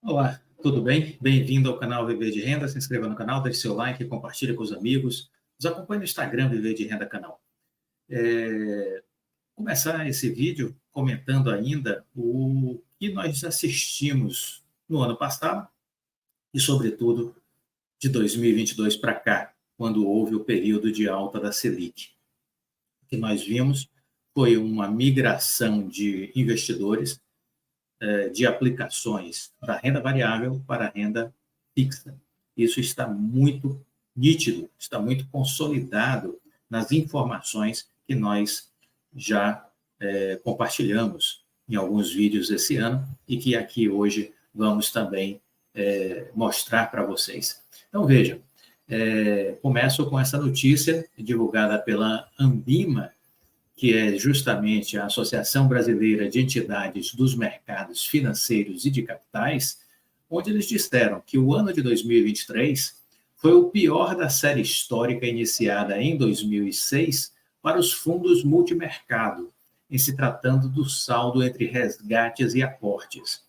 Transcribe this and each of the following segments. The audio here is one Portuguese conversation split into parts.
Olá, tudo bem? Bem-vindo ao canal Viver de Renda. Se inscreva no canal, deixe seu like, compartilhe com os amigos. Nos acompanhe no Instagram Viver de Renda Canal. Começar esse vídeo comentando ainda o que nós assistimos no ano passado e, sobretudo, de 2022 para cá, quando houve o período de alta da Selic. O que nós vimos foi uma migração de investidores de aplicações da renda variável para a renda fixa. Isso está muito nítido, está muito consolidado nas informações que nós já compartilhamos em alguns vídeos esse ano e que aqui hoje vamos também mostrar para vocês. Então, vejam, começo com essa notícia divulgada pela Ambima, que é justamente a Associação Brasileira de Entidades dos Mercados Financeiros e de Capitais, onde eles disseram que o ano de 2023 foi o pior da série histórica iniciada em 2006 para os fundos multimercado, em se tratando do saldo entre resgates e aportes.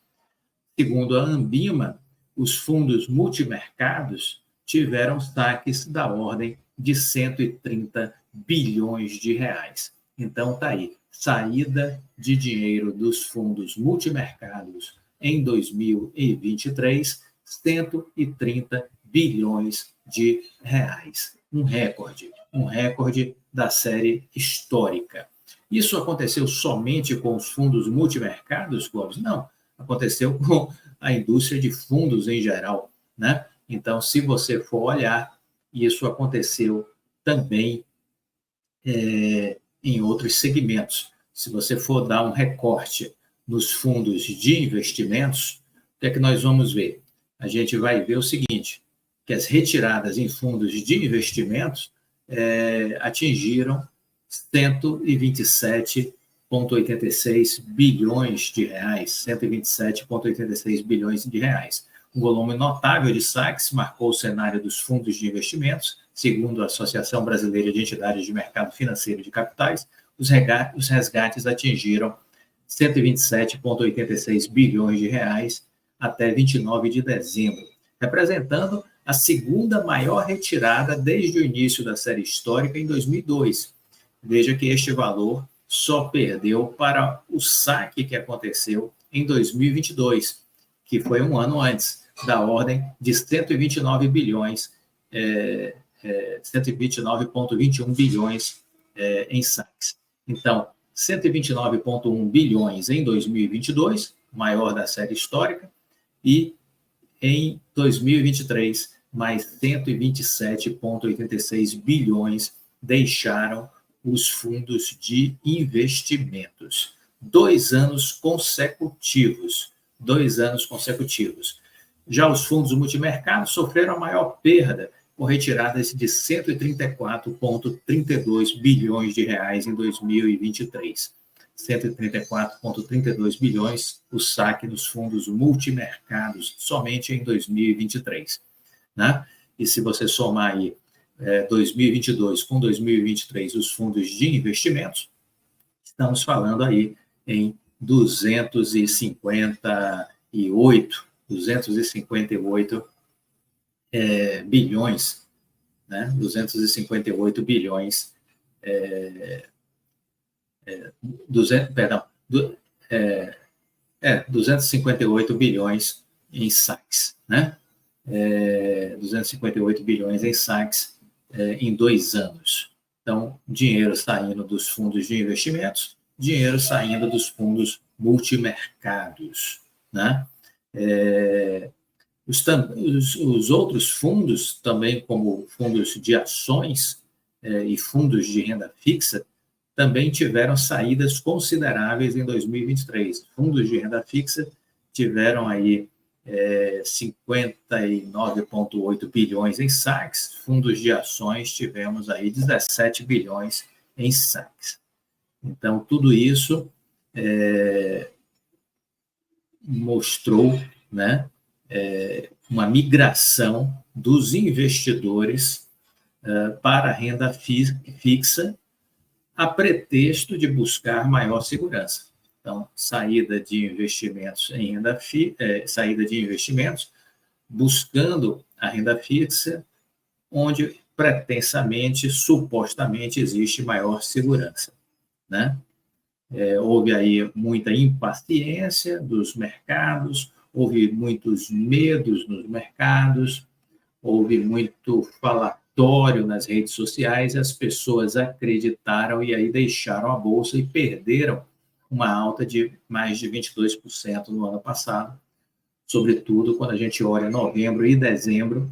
Segundo a Ambima, os fundos multimercados tiveram saques da ordem de 130 bilhões de reais. Então, está aí, saída de dinheiro dos fundos multimercados em 2023, 130 bilhões de reais. Um recorde da série histórica. Isso aconteceu somente com os fundos multimercados, Clóvis? Não, aconteceu com a indústria de fundos em geral, né? Então, se você for olhar, isso aconteceu também em outros segmentos. Se você for dar um recorte nos fundos de investimentos, o que é que nós vamos ver? A gente vai ver o seguinte, que as retiradas em fundos de investimentos atingiram 127,86 bilhões de reais, 127,86 bilhões de reais. Um volume notável de saques marcou o cenário dos fundos de investimentos. Segundo a Associação Brasileira de Entidades de Mercado Financeiro e de Capitais, os resgates atingiram 127,86 bilhões de reais até 29 de dezembro, representando a segunda maior retirada desde o início da série histórica em 2002. Veja que este valor só perdeu para o saque que aconteceu em 2022, que foi um ano antes, da ordem de 129 bilhões, 129,21 bilhões em saques. Então, 129,1 bilhões em 2022, maior da série histórica, e em 2023, mais 127,86 bilhões deixaram os fundos de investimentos. 2 anos consecutivos. Já os fundos multimercados sofreram a maior perda, com retiradas de 134,32 bilhões de reais em 2023. 134,32 bilhões o saque nos fundos multimercados somente em 2023. Né? E se você somar aí 2022 com 2023 os fundos de investimentos, estamos falando aí em 258 bilhões, né? 258 bilhões, 258 bilhões em saques, né? 258 bilhões em saques em 2 anos. Então, dinheiro saindo dos fundos de investimentos, dinheiro saindo dos fundos multimercados, né? Os outros fundos, também como fundos de ações e fundos de renda fixa, também tiveram saídas consideráveis em 2023. Fundos de renda fixa tiveram aí 59,8 bilhões em saques, fundos de ações tivemos aí 17 bilhões em saques. Então, tudo isso mostrou, né, uma migração dos investidores para a renda fixa a pretexto de buscar maior segurança. Então, saída de investimentos em renda saída de investimentos, buscando a renda fixa, onde pretensamente, supostamente, existe maior segurança, né? Houve aí muita impaciência dos mercados, houve muitos medos nos mercados, houve muito falatório nas redes sociais, as pessoas acreditaram e aí deixaram a bolsa e perderam uma alta de mais de 22% no ano passado, sobretudo quando a gente olha novembro e dezembro,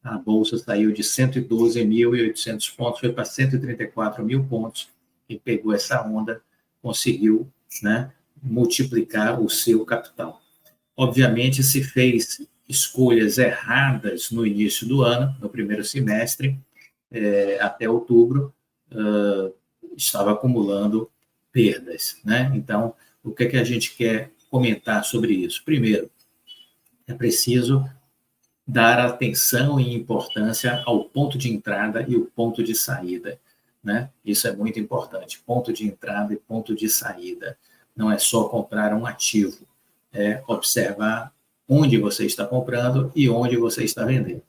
a bolsa saiu de 112.800 pontos, foi para 134 mil pontos, e pegou essa onda, conseguiu, né, multiplicar o seu capital. Obviamente, se fez escolhas erradas no início do ano, no primeiro semestre, até outubro, estava acumulando perdas, né? Então, o que a gente quer comentar sobre isso? Primeiro, é preciso dar atenção e importância ao ponto de entrada e o ponto de saída, né? Isso é muito importante, ponto de entrada e ponto de saída. Não é só comprar um ativo, é observar onde você está comprando e onde você está vendendo.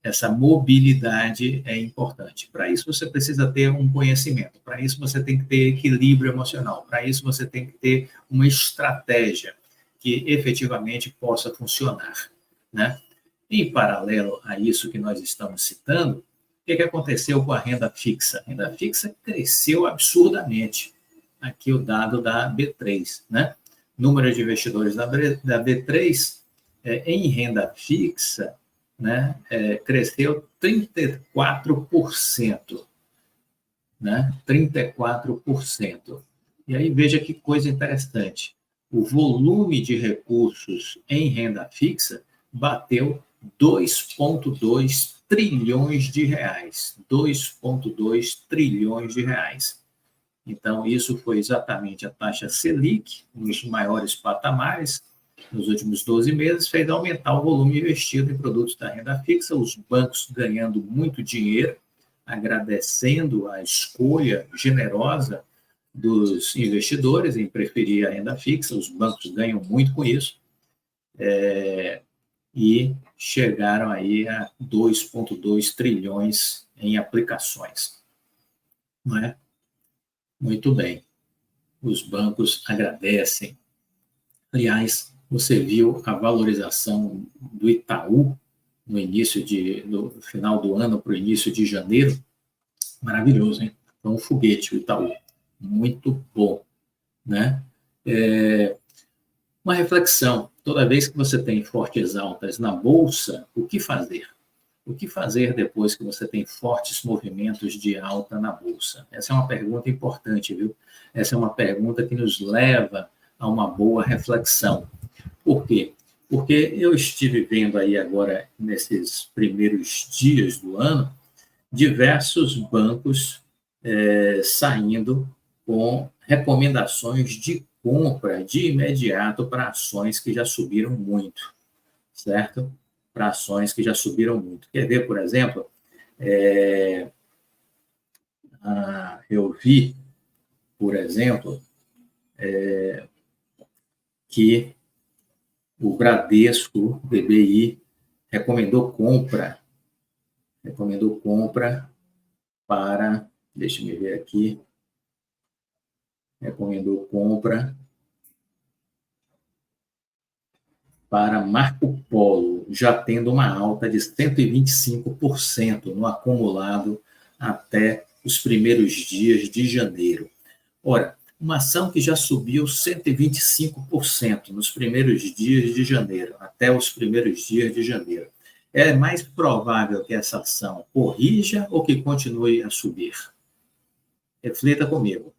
Essa mobilidade é importante. Para isso, você precisa ter um conhecimento. Para isso, você tem que ter equilíbrio emocional. Para isso, você tem que ter uma estratégia que efetivamente possa funcionar, né? Em paralelo a isso que nós estamos citando, o que aconteceu com a renda fixa? A renda fixa cresceu absurdamente. Aqui o dado da B3, né? Número de investidores da B3 em renda fixa, né, cresceu 34%, né? 34%. E aí veja que coisa interessante. O volume de recursos em renda fixa bateu 2,2 trilhões de reais. 2,2 trilhões de reais. Então, isso foi exatamente a taxa Selic, nos maiores patamares, nos últimos 12 meses, fez aumentar o volume investido em produtos da renda fixa, os bancos ganhando muito dinheiro, agradecendo a escolha generosa dos investidores em preferir a renda fixa, os bancos ganham muito com isso, e chegaram aí a 2,2 trilhões em aplicações. Não é? Muito bem. Os bancos agradecem. Aliás, você viu a valorização do Itaú no final do ano para o início de janeiro? Maravilhoso, hein? Foi um foguete o Itaú. Muito bom, né? Uma reflexão. Toda vez que você tem fortes altas na bolsa, o que fazer? O que fazer depois que você tem fortes movimentos de alta na bolsa? Essa é uma pergunta importante, viu? Essa é uma pergunta que nos leva a uma boa reflexão. Por quê? Porque eu estive vendo aí agora, nesses primeiros dias do ano, diversos bancos saindo com recomendações de compra de imediato para ações que já subiram muito, certo? Para ações que já subiram muito. Quer ver, por exemplo, eu vi, por exemplo, que o Bradesco, BBI, recomendou compra para, deixa eu ver aqui, recomendou compra para Marco Polo, já tendo uma alta de 125% no acumulado até os primeiros dias de janeiro. Ora, uma ação que já subiu 125% nos primeiros dias de janeiro, até os primeiros dias de janeiro. É mais provável que essa ação corrija ou que continue a subir? Reflita comigo.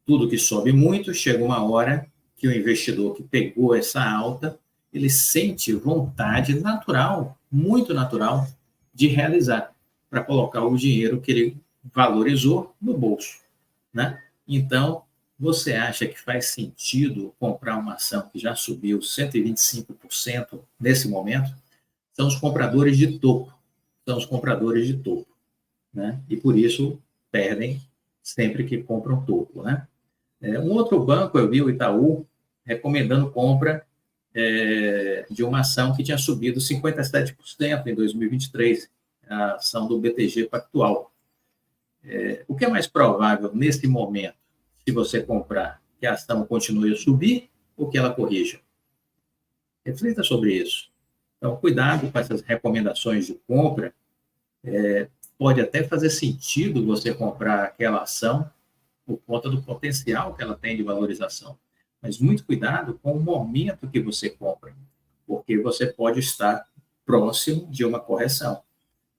Tudo que sobe muito, chega uma hora que o investidor que pegou essa alta, ele sente vontade natural, muito natural, de realizar, para colocar o dinheiro que ele valorizou no bolso, né? Então, você acha que faz sentido comprar uma ação que já subiu 125% nesse momento? São os compradores de topo. São os compradores de topo, né? E por isso perdem sempre que compram topo, né? Um outro banco, eu vi o Itaú, recomendando compra de uma ação que tinha subido 57% em 2023, a ação do BTG Pactual. O que é mais provável nesse momento, se você comprar, que a ação continue a subir ou que ela corrija? Reflita sobre isso. Então, cuidado com essas recomendações de compra. Pode até fazer sentido você comprar aquela ação por conta do potencial que ela tem de valorização. Mas muito cuidado com o momento que você compra, porque você pode estar próximo de uma correção.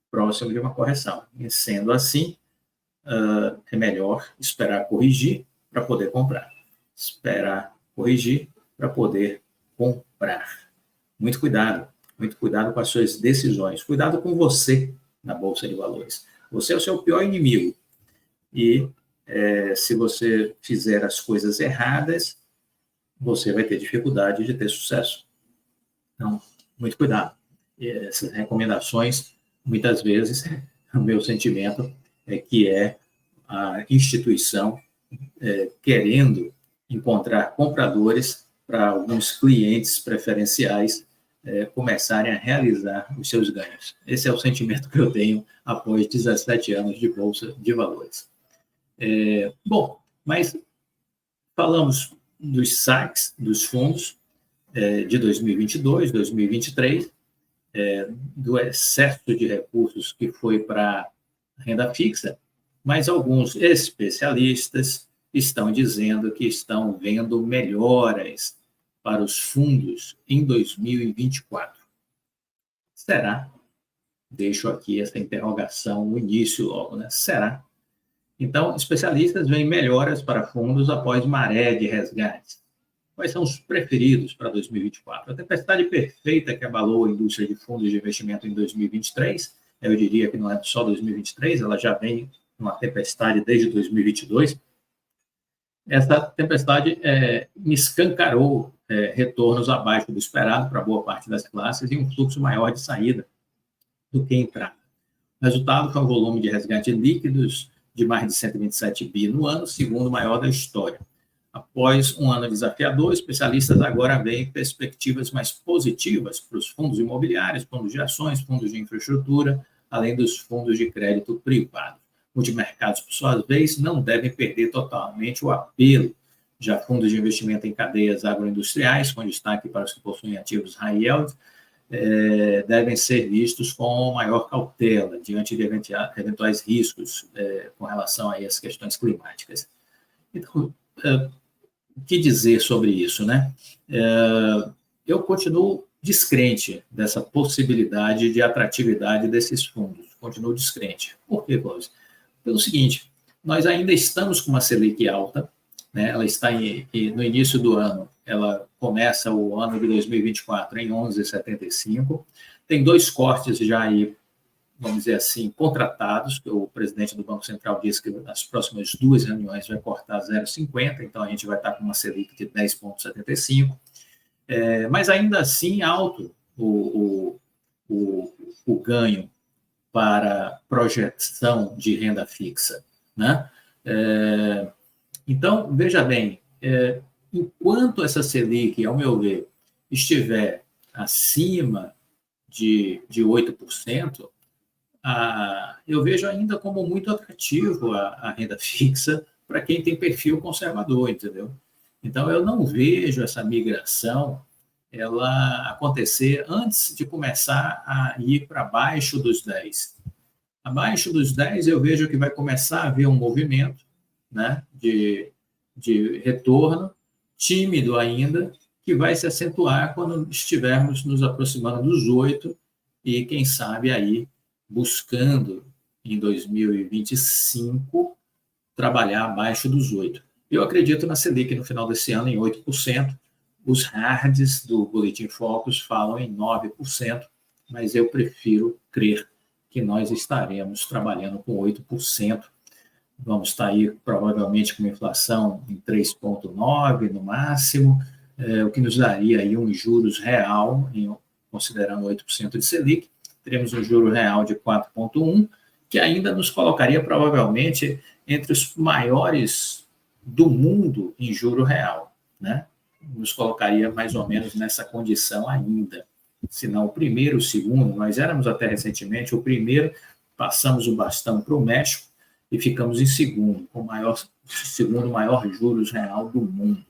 Próximo de uma correção. E sendo assim, é melhor esperar corrigir para poder comprar. Esperar corrigir para poder comprar. Muito cuidado com as suas decisões. Cuidado com você na Bolsa de Valores. Você é o seu pior inimigo. E se você fizer as coisas erradas, você vai ter dificuldade de ter sucesso. Então, muito cuidado. Essas recomendações, muitas vezes, o meu sentimento é que a instituição querendo encontrar compradores para alguns clientes preferenciais começarem a realizar os seus ganhos. Esse é o sentimento que eu tenho após 17 anos de Bolsa de Valores. Bom, mas falamos dos saques, dos fundos de 2022, 2023, do excesso de recursos que foi para a renda fixa, mas alguns especialistas estão dizendo que estão vendo melhoras para os fundos em 2024. Será? Deixo aqui essa interrogação no início logo, né? Será? Então, especialistas veem melhoras para fundos após maré de resgates. Quais são os preferidos para 2024? A tempestade perfeita que abalou a indústria de fundos de investimento em 2023, eu diria que não é só 2023, ela já vem uma tempestade desde 2022. Essa tempestade me escancarou retornos abaixo do esperado para boa parte das classes e um fluxo maior de saída do que entrada. O resultado foi um volume de resgate líquidos de mais de 127 bi no ano, segundo maior da história. Após um ano desafiador, especialistas agora veem perspectivas mais positivas para os fundos imobiliários, fundos de ações, fundos de infraestrutura, além dos fundos de crédito privado. Multimercados, por sua vez, não devem perder totalmente o apelo. Já fundos de investimento em cadeias agroindustriais, com destaque para os que possuem ativos high yield, devem ser vistos com maior cautela diante de eventuais riscos com relação a essas questões climáticas. Então, o que dizer sobre isso, né? Eu continuo descrente dessa possibilidade de atratividade desses fundos. Continuo descrente. Por quê, Clóvis? Pelo seguinte, nós ainda estamos com uma Selic alta, né? Ela está no início do ano, ela começa o ano de 2024 em 11,75. Tem dois cortes já aí, vamos dizer assim, contratados, que o presidente do Banco Central disse que nas próximas duas reuniões vai cortar 0,50, então a gente vai estar com uma Selic de 10,75. Mas ainda assim alto o ganho para projeção de renda fixa, né? Então, veja bem, enquanto essa Selic, ao meu ver, estiver acima de 8%, eu vejo ainda como muito atrativo a renda fixa para quem tem perfil conservador, entendeu? Então, eu não vejo essa migração ela acontecer antes de começar a ir para baixo dos 10. Abaixo dos 10, eu vejo que vai começar a haver um movimento, né, de retorno, tímido ainda, que vai se acentuar quando estivermos nos aproximando dos 8 e, quem sabe, aí buscando, em 2025, trabalhar abaixo dos 8. Eu acredito na Selic no final desse ano em 8%. Os hards do Boletim Focus falam em 9%, mas eu prefiro crer que nós estaremos trabalhando com 8%. Vamos estar aí provavelmente com uma inflação em 3,9% no máximo, o que nos daria aí um juros real, considerando 8% de Selic, teremos um juro real de 4,1%, que ainda nos colocaria provavelmente entre os maiores do mundo em juro real, né? Nos colocaria mais ou menos nessa condição ainda. Se não o primeiro, o segundo, nós éramos até recentemente o primeiro, passamos o bastão para o México e ficamos em segundo, com o segundo maior juros real do mundo,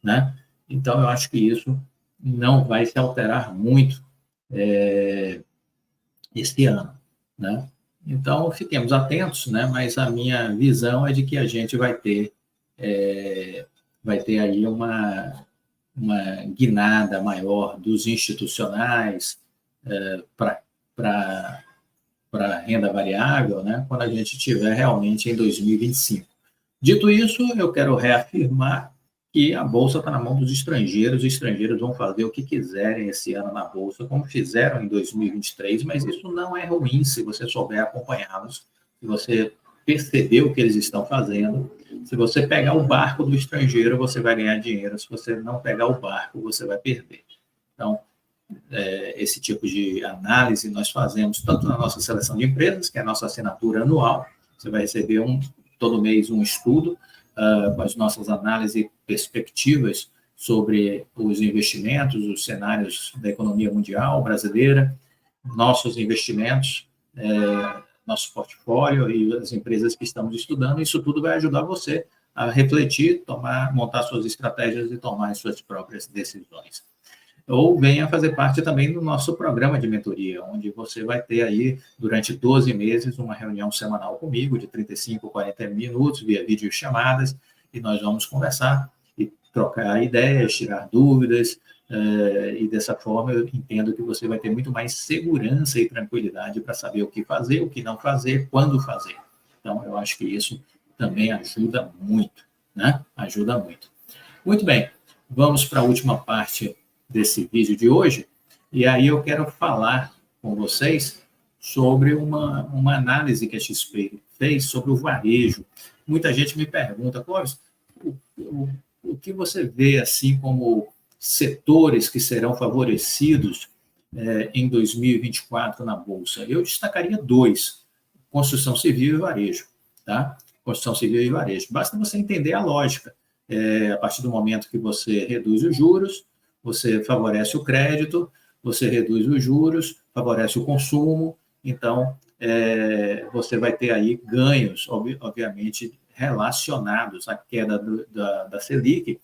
né? Então, eu acho que isso não vai se alterar muito este ano, né? Então, fiquemos atentos, né? Mas a minha visão é de que a gente vai ter aí uma guinada maior dos institucionais para renda variável, né? Quando a gente estiver realmente em 2025. Dito isso, eu quero reafirmar que a Bolsa está na mão dos estrangeiros, os estrangeiros vão fazer o que quiserem esse ano na Bolsa, como fizeram em 2023, mas isso não é ruim se você souber acompanhá-los, se você perceber o que eles estão fazendo. Se você pegar o barco do estrangeiro, você vai ganhar dinheiro, se você não pegar o barco, você vai perder. Então, esse tipo de análise nós fazemos tanto na nossa seleção de empresas, que é a nossa assinatura anual, você vai receber todo mês um estudo com as nossas análises e perspectivas sobre os investimentos, os cenários da economia mundial, brasileira, nossos investimentos, nosso portfólio e as empresas que estamos estudando. Isso tudo vai ajudar você a refletir, montar suas estratégias e tomar as suas próprias decisões. Ou venha fazer parte também do nosso programa de mentoria, onde você vai ter aí, durante 12 meses, uma reunião semanal comigo, de 35, 40 minutos, via videochamadas, e nós vamos conversar e trocar ideias, tirar dúvidas, e dessa forma eu entendo que você vai ter muito mais segurança e tranquilidade para saber o que fazer, o que não fazer, quando fazer. Então, eu acho que isso também ajuda muito, né? Ajuda muito. Muito bem, vamos para a última parte desse vídeo de hoje, e aí eu quero falar com vocês sobre uma análise que a XP fez sobre o varejo. Muita gente me pergunta, Clóvis, o que você vê assim como setores que serão favorecidos em 2024 na Bolsa? Eu destacaria 2, construção civil e varejo, tá? Construção civil e varejo. Basta você entender a lógica. A partir do momento que você reduz os juros, você favorece o crédito, você reduz os juros, favorece o consumo, então você vai ter aí ganhos, obviamente, relacionados à queda da Selic,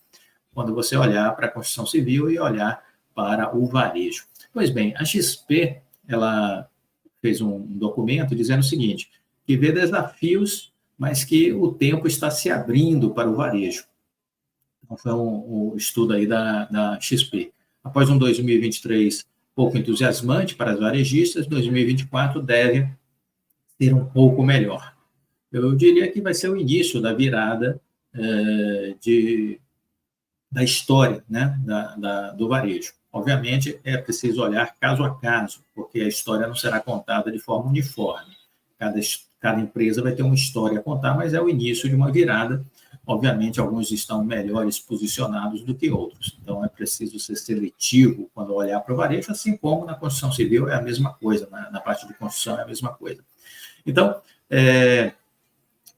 quando você olhar para a construção civil e olhar para o varejo. Pois bem, a XP ela fez um documento dizendo o seguinte, que vê desafios, mas que o tempo está se abrindo para o varejo. Então, foi um estudo aí da XP. Após um 2023 pouco entusiasmante para as varejistas, 2024 deve ser um pouco melhor. Eu diria que vai ser o início da virada da história, né, do varejo. Obviamente, é preciso olhar caso a caso, porque a história não será contada de forma uniforme. Cada empresa vai ter uma história a contar, mas é o início de uma virada. Obviamente, alguns estão melhores posicionados do que outros. Então, é preciso ser seletivo quando olhar para o varejo, assim como na construção civil é a mesma coisa, na parte de construção é a mesma coisa. Então,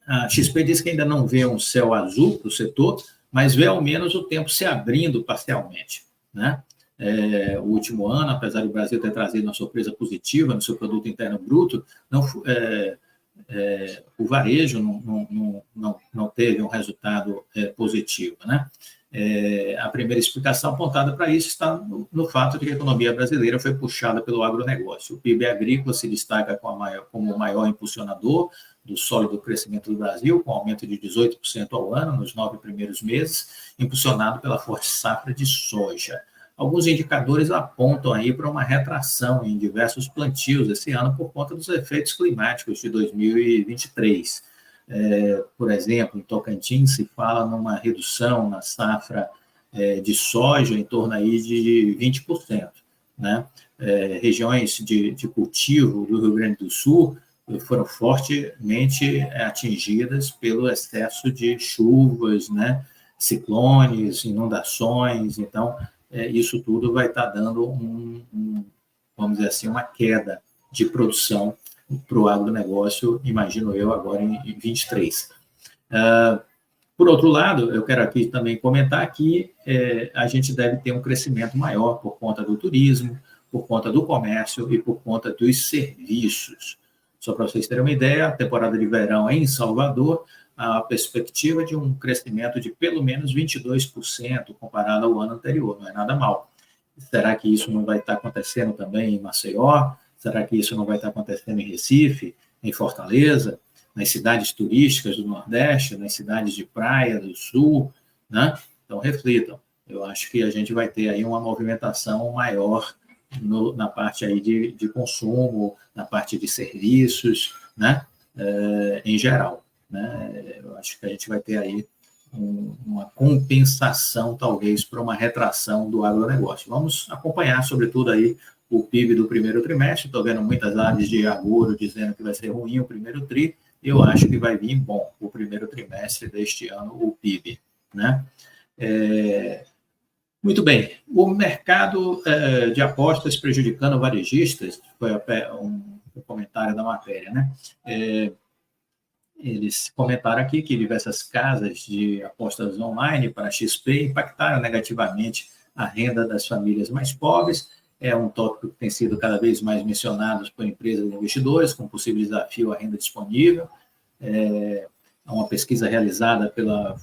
a XP diz que ainda não vê um céu azul para o setor, mas vê ao menos o tempo se abrindo parcialmente, né? O último ano, apesar do Brasil ter trazido uma surpresa positiva no seu produto interno bruto, o varejo não teve um resultado positivo, né? A primeira explicação apontada para isso está no fato de que a economia brasileira foi puxada pelo agronegócio. O PIB agrícola se destaca como o maior impulsionador do sólido crescimento do Brasil, com aumento de 18% ao ano nos 9 primeiros meses, impulsionado pela forte safra de soja. Alguns indicadores apontam aí para uma retração em diversos plantios esse ano por conta dos efeitos climáticos de 2023. Por exemplo, em Tocantins se fala numa redução na safra de soja em torno aí de 20%, né? Regiões de cultivo do Rio Grande do Sul foram fortemente atingidas pelo excesso de chuvas, né? Ciclones, inundações. Então, isso tudo vai estar dando vamos dizer assim, uma queda de produção para o agronegócio, imagino eu, agora em 23. Por outro lado, eu quero aqui também comentar que a gente deve ter um crescimento maior por conta do turismo, por conta do comércio e por conta dos serviços. Só para vocês terem uma ideia, a temporada de verão em Salvador, a perspectiva de um crescimento de pelo menos 22% comparado ao ano anterior, não é nada mal. Será que isso não vai estar acontecendo também em Maceió? Será que isso não vai estar acontecendo em Recife, em Fortaleza, nas cidades turísticas do Nordeste, nas cidades de praia do Sul, né? Então, reflitam. Eu acho que a gente vai ter aí uma movimentação maior na parte aí de consumo, na parte de serviços, né? Em geral, né? Eu acho que a gente vai ter aí uma compensação, talvez, para uma retração do agronegócio. Vamos acompanhar, sobretudo, aí o PIB do primeiro trimestre. Estou vendo muitas aves de agouro dizendo que vai ser ruim o primeiro tri. Eu acho que vai vir bom o primeiro trimestre deste ano, o PIB, né? Muito bem. O mercado de apostas prejudicando varejistas, foi um comentário da matéria, né? Eles comentaram aqui que diversas casas de apostas online para XP impactaram negativamente a renda das famílias mais pobres. É um tópico que tem sido cada vez mais mencionado por empresas e investidores, com possível desafio à renda disponível. Uma pesquisa realizada pela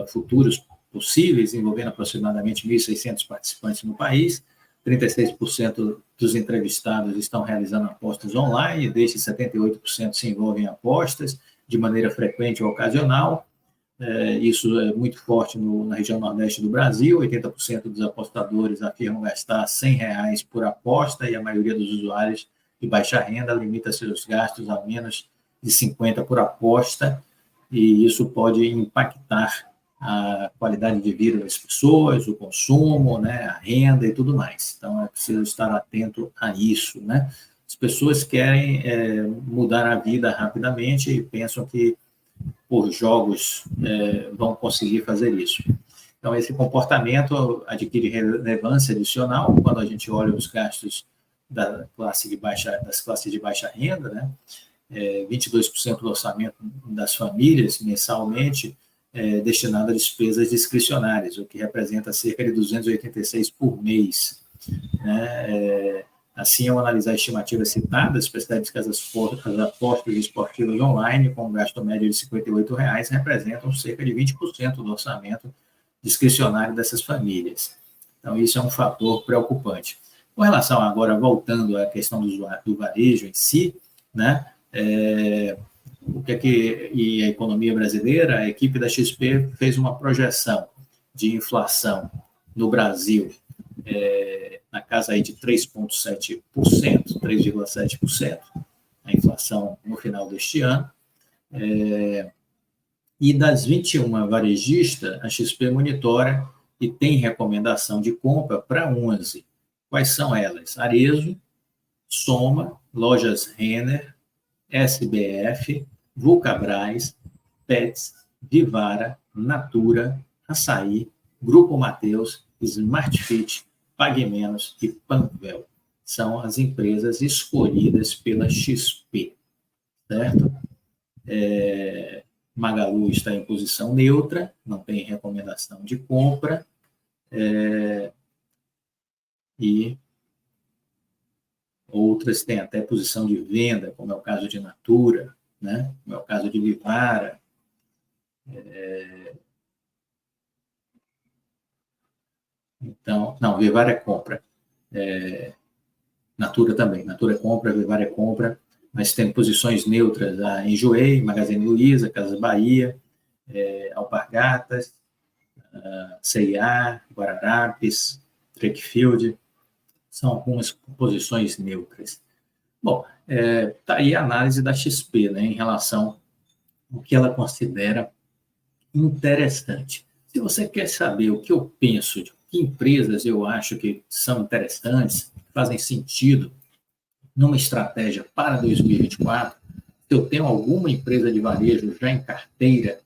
Futuros Possíveis, envolvendo aproximadamente 1.600 participantes no país. 36% dos entrevistados estão realizando apostas online, desde 78% se envolvem em apostas, de maneira frequente ou ocasional. Isso é muito forte na região nordeste do Brasil. 80% dos apostadores afirmam gastar R$100 por aposta, e a maioria dos usuários de baixa renda limita seus gastos a menos de 50 por aposta, e isso pode impactar a qualidade de vida das pessoas, o consumo, né, a renda e tudo mais. Então, é preciso estar atento a isso, né? As pessoas querem mudar a vida rapidamente e pensam que por jogos vão conseguir fazer isso. Então, esse comportamento adquire relevância adicional quando a gente olha os gastos das classes de baixa renda, né? 22% do orçamento das famílias mensalmente destinado a despesas discricionárias, o que representa cerca de 286 por mês, né? Assim, ao analisar estimativas citadas, especialidades que as apostas esportivas online, com um gasto médio de R$58, representam cerca de 20% do orçamento discricionário dessas famílias. Então, isso é um fator preocupante. Com relação agora, voltando à questão do varejo em si, né? E a economia brasileira, a equipe da XP fez uma projeção de inflação no Brasil na casa aí de 3,7%, 3,7%, a inflação no final deste ano. E das 21 varejistas, a XP monitora e tem recomendação de compra para 11. Quais são elas? Arezzo, Soma, Lojas Renner, SBF, Vulcabras, Pets, Vivara, Natura, Açaí, Grupo Mateus, Smartfit, Pague Menos e Panvel. São as empresas escolhidas pela XP, certo? Magalu está em posição neutra, não tem recomendação de compra, e outras têm até posição de venda, como é o caso de Natura, né? Como é o caso de Vivara. Então, não, Vivara é compra. Natura também. Natura é compra, Vivara é compra, mas tem posições neutras, a Enjoei, Magazine Luiza, Casas Bahia, Alpargatas, C&A, Guararapes, Treckfield, são algumas posições neutras. Bom, está aí a análise da XP, né, em relação ao que ela considera interessante. Se você quer saber o que eu penso, de que empresas eu acho que são interessantes, fazem sentido numa estratégia para 2024, se eu tenho alguma empresa de varejo já em carteira,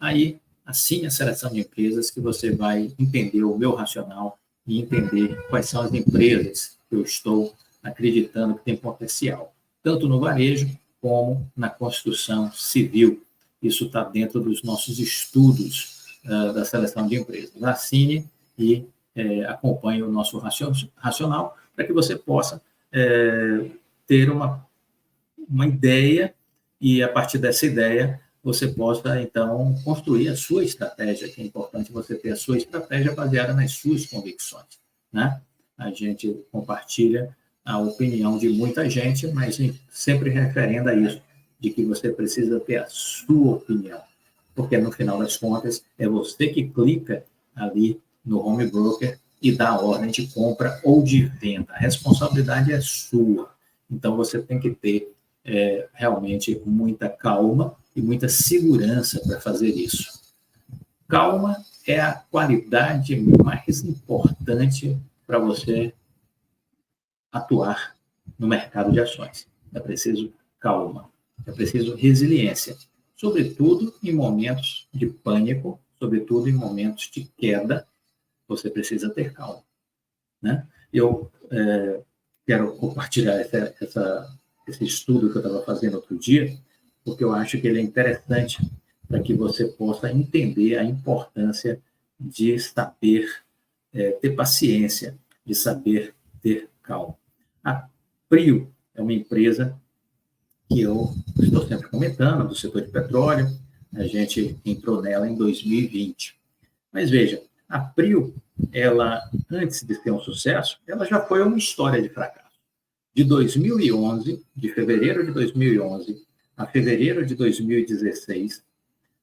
aí assine a seleção de empresas que você vai entender o meu racional e entender quais são as empresas que eu estou acreditando que tem potencial, tanto no varejo como na construção civil. isso está dentro dos nossos estudos da seleção de empresas. Assine e acompanhe o nosso racional para que você possa ter uma ideia e, a partir dessa ideia, você possa, então, construir a sua estratégia, que é importante você ter a sua estratégia baseada nas suas convicções, né? A gente compartilha a opinião de muita gente, mas sempre referendo a isso, de que você precisa ter a sua opinião, porque, no final das contas, é você que clica ali no home broker e dá a ordem de compra ou de venda. A responsabilidade é sua. Então, você tem que ter realmente muita calma e muita segurança para fazer isso. Calma é a qualidade mais importante para você atuar no mercado de ações. É preciso calma, é preciso resiliência, sobretudo em momentos de pânico, sobretudo em momentos de queda, você precisa ter calma, né? Eu quero compartilhar esse estudo que eu estava fazendo outro dia, porque eu acho que ele é interessante para que você possa entender a importância de saber ter paciência, de saber ter calma. A Prio é uma empresa que eu estou sempre comentando, do setor de petróleo, a gente entrou nela em 2020. Mas veja, a Prio, ela, antes de ser um sucesso, ela já foi uma história de fracasso. De 2011, de fevereiro de 2011 a fevereiro de 2016,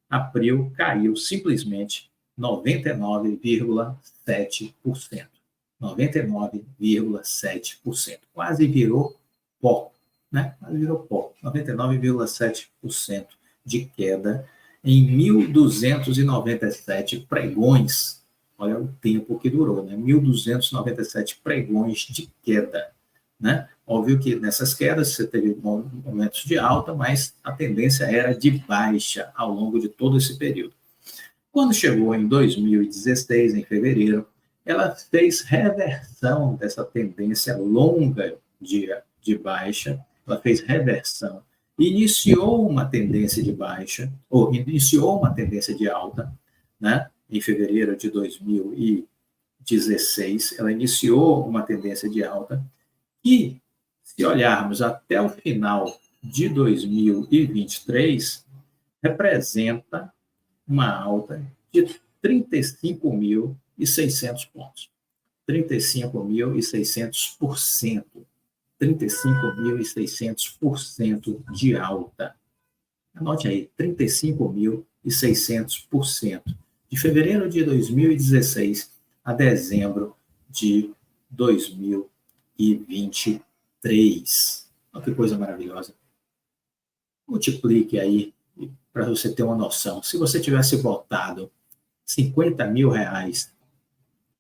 a Prio caiu simplesmente 99,7%. 99,7%. Quase virou pó, né? Quase virou pó. 99,7% de queda em 1.297 pregões. Olha o tempo que durou, né? 1.297 pregões de queda, né? Óbvio que nessas quedas você teve momentos de alta, mas a tendência era de baixa ao longo de todo esse período. Quando chegou em 2016, em fevereiro, ela fez reversão dessa tendência longa de baixa, ela fez reversão, iniciou uma tendência de baixa, ou iniciou uma tendência de alta, né? Em fevereiro de 2016, ela iniciou uma tendência de alta, e, se olharmos até o final de 2023, representa uma alta de 35.600 pontos. 35.600%. 35.600% de alta. Anote aí, 35.600%. De fevereiro de 2016 a dezembro de 2023. Olha que coisa maravilhosa. Multiplique aí, para você ter uma noção. Se você tivesse botado 50 mil reais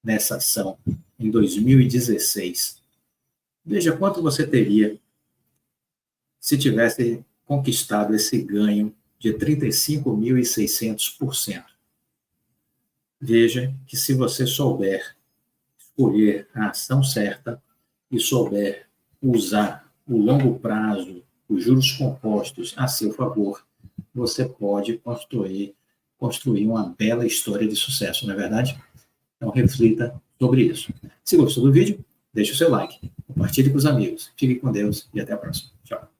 nessa ação em 2016, veja quanto você teria se tivesse conquistado esse ganho de 35.600%. Veja que, se você souber escolher a ação certa e souber usar o longo prazo, os juros compostos a seu favor, você pode construir uma bela história de sucesso, não é verdade? Então, reflita sobre isso. Se gostou do vídeo, deixe o seu like, compartilhe com os amigos. Fique com Deus e até a próxima. Tchau.